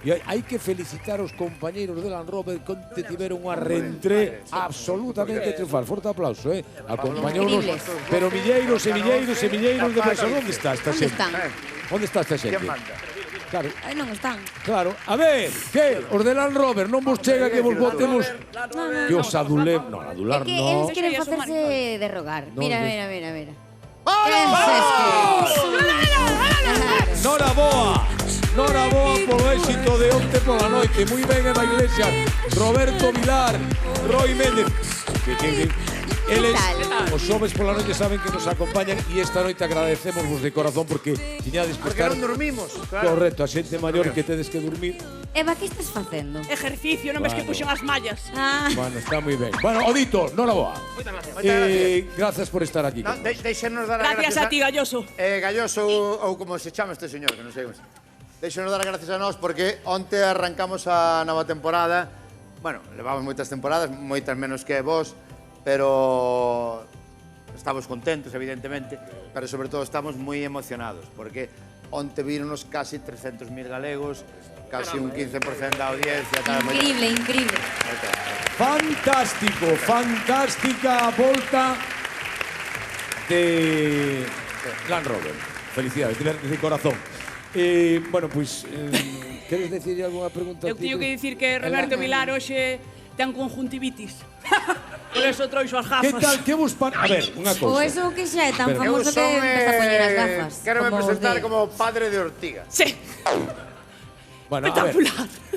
E hai que felicitar os compañeiros de Land Rover que onte tiveron unha reentré absolutamente triunfal. Forte aplauso, acompañounos, pero milleiros e milleiros e milleiros de persoas. Onde está esta xente? Onde está esta xente? Quen manda? Claro, Non están. claro. A ver, que? Os de Land Rover non vos chega que vos votemos que os adulem. Non, adular Que non. eles queren facerse de rogar. Mira, mira, mira, mira. Nora boa! Nora boa polo éxito de onte pola noite. Moi ben, Eva Iglesias, Roberto Vilar, Roy Méndez. Eles, os xoves pola noite saben que nos acompañan e esta noite agradecemosvos de corazón porque tiñades que Porque estar... non dormimos, claro. Correcto, a xente maior que tedes que dormir. Eva, que estás facendo? Ejercicio, non ves que puxen as mallas. Bueno, está moi ben. Bueno, Odito, Nora boa. Gracias por estar aquí. Deixenos dar as Gracias a ti, Galloso. Galloso ou como se chama este señor, que non sei como se... Deixenos dar as gracias a nós porque onte arrancamos a nova temporada. Bueno, levamos moitas temporadas, moitas menos que vos, pero estamos contentos, evidentemente, pero sobre todo estamos moi emocionados, porque onte víronos casi 300.000 galegos, casi un 15% da audiencia. Increíble, increíble. Fantástico, fantástica volta de Land Rover. Felicidades, de corazón. Bueno, pois, queres decir algunha pregunta? Eu teño que dicir que Roberto Vilar hoxe ten conjuntivitis. Por eso trouxo as gafas. Que tal, que vos pan... A ver, unha O cousa. eso que xa é tan Pero- famoso que empeza a poñer as gafas. Quero me como os presentar de- como padre de Ortiga. Sí, Bueno, a ver, espectacular.